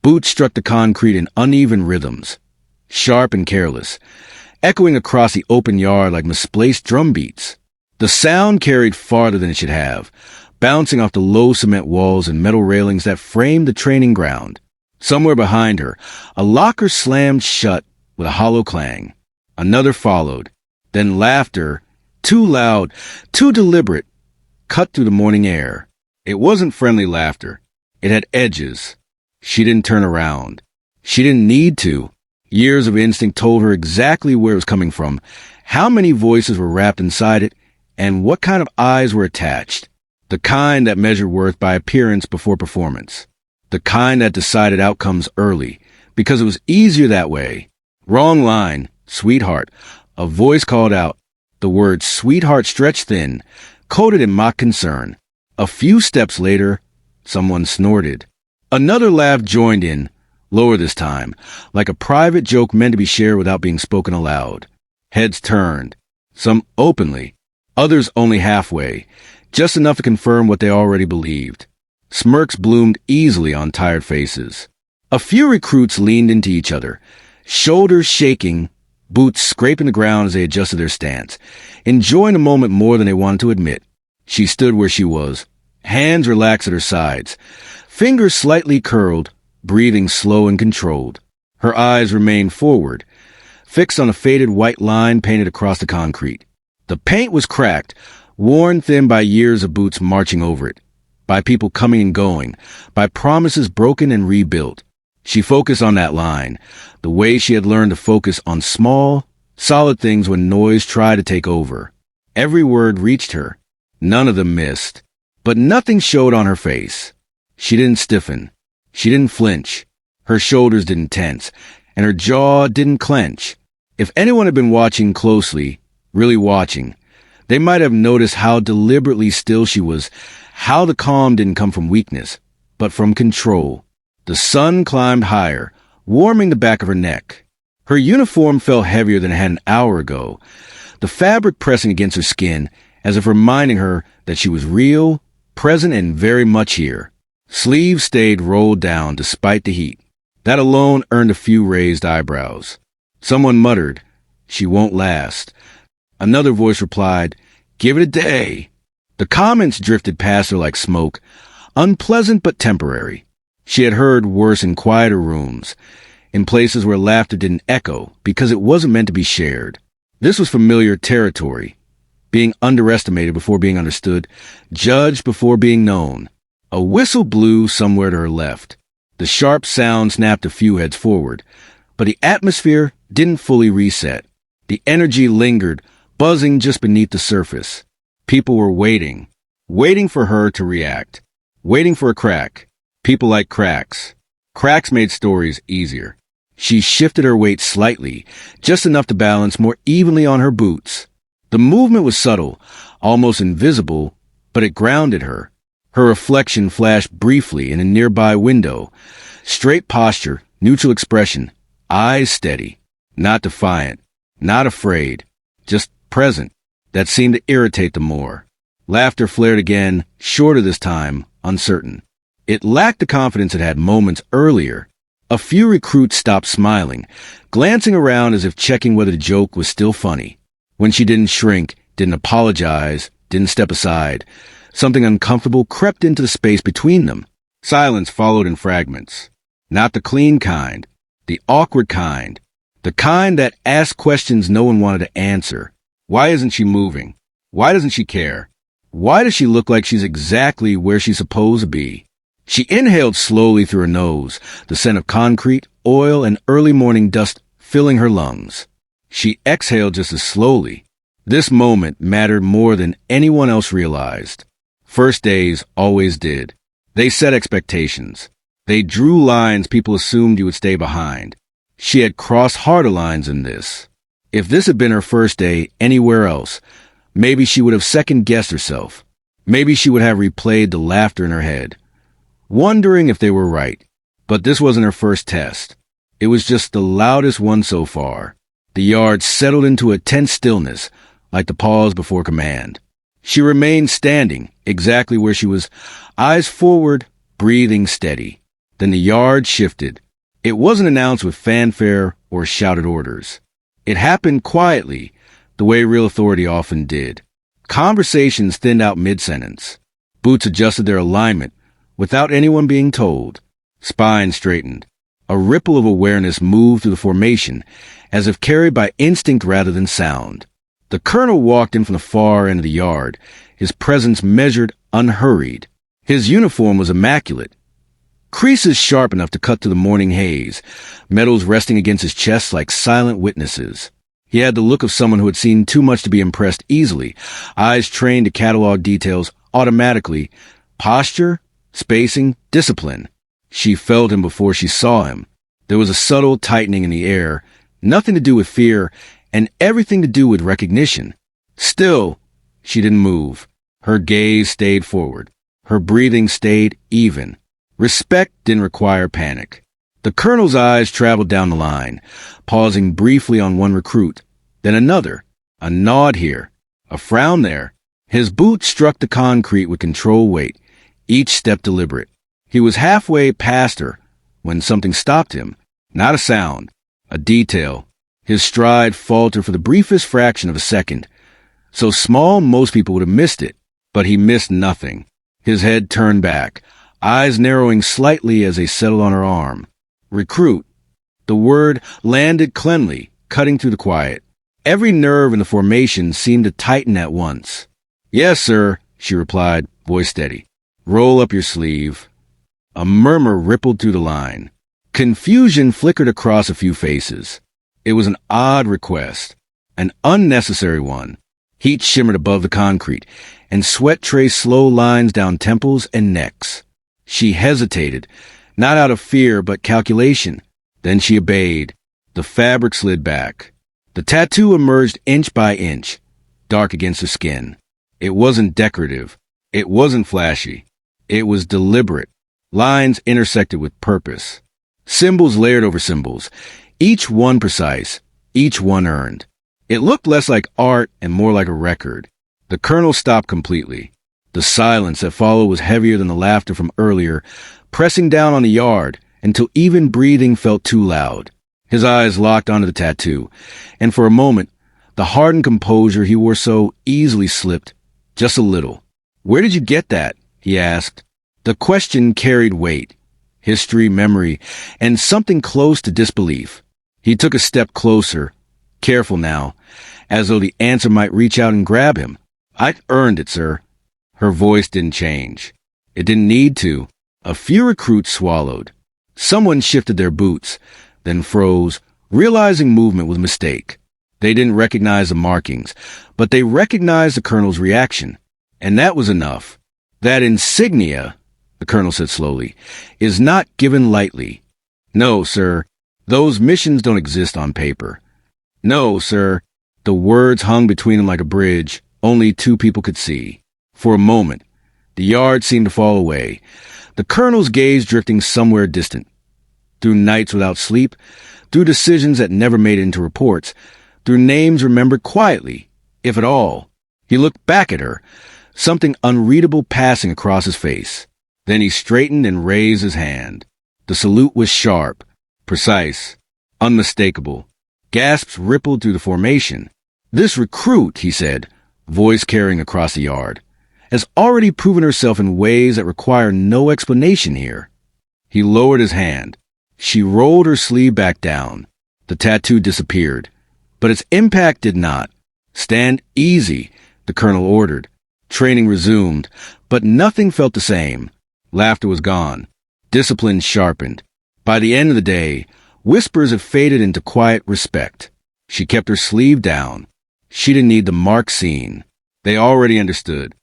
Boots struck the concrete in uneven rhythms, sharp and careless, echoing across the open yard like misplaced drum beats. The sound carried farther than it should have, bouncing off the low cement walls and metal railings that framed the training ground. Somewhere behind her, a locker slammed shut with a hollow clang. Another followed. Then laughter, too loud, too deliberate, cut through the morning air. It wasn't friendly laughter. It had edges. She didn't turn around. She didn't need to. Years of instinct told her exactly where it was coming from, how many voices were wrapped inside it, and what kind of eyes were attached. The kind that measured worth by appearance before performance. The kind that decided outcomes early, because it was easier that way. Wrong line, sweetheart. A voice called out. The word sweetheart stretched thin, coated in mock concern. A few steps later, someone snorted. Another laugh joined in, lower this time, like a private joke meant to be shared without being spoken aloud. Heads turned, some openly, others only halfway, just enough to confirm what they already believed. Smirks bloomed easily on tired faces. A few recruits leaned into each other, shoulders shaking, boots scraping the ground as they adjusted their stance, enjoying the moment more than they wanted to admit. She stood where she was, hands relaxed at her sides, fingers slightly curled, breathing slow and controlled. Her eyes remained forward, fixed on a faded white line painted across the concrete. The paint was cracked, worn thin by years of boots marching over it, by people coming and going, by promises broken and rebuilt. She focused on that line, the way she had learned to focus on small, solid things when noise tried to take over. Every word reached her. None of them missed. But nothing showed on her face. She didn't stiffen. She didn't flinch. Her shoulders didn't tense, and her jaw didn't clench. If anyone had been watching closely, really watching, they might have noticed how deliberately still she was, how the calm didn't come from weakness, but from control. The sun climbed higher, warming the back of her neck. Her uniform felt heavier than it had an hour ago, the fabric pressing against her skin as if reminding her that she was real, present, and very much here. Sleeves stayed rolled down despite the heat. That alone earned a few raised eyebrows. Someone muttered, "She won't last." Another voice replied, "Give it a day." The comments drifted past her like smoke, unpleasant but temporary. She had heard worse in quieter rooms, in places where laughter didn't echo because it wasn't meant to be shared. This was familiar territory, being underestimated before being understood, judged before being known. A whistle blew somewhere to her left. The sharp sound snapped a few heads forward, but the atmosphere didn't fully reset. The energy lingered, buzzing just beneath the surface. People were waiting for her to react, waiting for a crack. People like cracks. Cracks made stories easier. She shifted her weight slightly, just enough to balance more evenly on her boots. The movement was subtle, almost invisible, but it grounded her. Her reflection flashed briefly in a nearby window. Straight posture, neutral expression, eyes steady, not defiant, not afraid, just present. That seemed to irritate them more. Laughter flared again, shorter this time, uncertain. It lacked the confidence it had moments earlier. A few recruits stopped smiling, glancing around as if checking whether the joke was still funny. When she didn't shrink, didn't apologize, didn't step aside, something uncomfortable crept into the space between them. Silence followed in fragments. Not the clean kind, the awkward kind, the kind that asked questions no one wanted to answer. Why isn't she moving? Why doesn't she care? Why does she look like she's exactly where she's supposed to be? She inhaled slowly through her nose, the scent of concrete, oil, and early morning dust filling her lungs. She exhaled just as slowly. This moment mattered more than anyone else realized. First days always did. They set expectations. They drew lines people assumed you would stay behind. She had crossed harder lines than this. If this had been her first day anywhere else, maybe she would have second-guessed herself. Maybe she would have replayed the laughter in her head, wondering if they were right. But this wasn't her first test. It was just the loudest one so far. The yard settled into a tense stillness, like the pause before command. She remained standing, exactly where she was, eyes forward, breathing steady. Then the yard shifted. It wasn't announced with fanfare or shouted orders. It happened quietly, the way real authority often did. Conversations thinned out mid-sentence. Boots adjusted their alignment without anyone being told. Spine straightened. A ripple of awareness moved through the formation, as if carried by instinct rather than sound. The colonel walked in from the far end of the yard, his presence measured, unhurried. His uniform was immaculate. Creases sharp enough to cut through the morning haze, medals resting against his chest like silent witnesses. He had the look of someone who had seen too much to be impressed easily, eyes trained to catalog details automatically. Posture, spacing, discipline. She felt him before she saw him. There was a subtle tightening in the air, nothing to do with fear, and everything to do with recognition. Still, she didn't move. Her gaze stayed forward. Her breathing stayed even. Respect didn't require panic. The colonel's eyes traveled down the line, pausing briefly on one recruit, then another. A nod here, a frown there. His boot struck the concrete with controlled weight, each step deliberate. He was halfway past her when something stopped him. Not a sound, a detail. His stride faltered for the briefest fraction of a second. So small most people would have missed it, but he missed nothing. His head turned back, eyes narrowing slightly as they settled on her arm. Recruit. The word landed cleanly, cutting through the quiet. Every nerve in the formation seemed to tighten at once. "Yes, sir," she replied, voice steady. "Roll up your sleeve." A murmur rippled through the line. Confusion flickered across a few faces. It was an odd request, an unnecessary one. Heat shimmered above the concrete, and sweat traced slow lines down temples and necks. She hesitated, not out of fear but calculation. Then she obeyed. The fabric slid back. The tattoo emerged inch by inch, dark against her skin. It wasn't decorative. It wasn't flashy. It was deliberate. Lines intersected with purpose. Symbols layered over symbols, each one precise, each one earned. It looked less like art and more like a record. The colonel stopped completely. The silence that followed was heavier than the laughter from earlier, pressing down on the yard until even breathing felt too loud. His eyes locked onto the tattoo, and for a moment, the hardened composure he wore so easily slipped, just a little. "Where did you get that?" he asked. The question carried weight, history, memory, and something close to disbelief. He took a step closer, careful now, as though the answer might reach out and grab him. "I've earned it, sir." Her voice didn't change. It didn't need to. A few recruits swallowed. Someone shifted their boots, then froze, realizing movement was a mistake. They didn't recognize the markings, but they recognized the colonel's reaction. And that was enough. That insignia, the colonel said slowly, is not given lightly. "No, sir. Those missions don't exist on paper." "No, sir." The words hung between them like a bridge only two people could see. For a moment, the yard seemed to fall away, the colonel's gaze drifting somewhere distant. Through nights without sleep, through decisions that never made it into reports, through names remembered quietly, if at all. He looked back at her, something unreadable passing across his face. Then he straightened and raised his hand. The salute was sharp, precise, unmistakable. Gasps rippled through the formation. "This recruit," he said, voice carrying across the yard, "has already proven herself in ways that require no explanation here." He lowered his hand. She rolled her sleeve back down. The tattoo disappeared, but its impact did not. "Stand easy," the colonel ordered. Training resumed, but nothing felt the same. Laughter was gone. Discipline sharpened. By the end of the day, whispers had faded into quiet respect. She kept her sleeve down. She didn't need the mark seen. They already understood.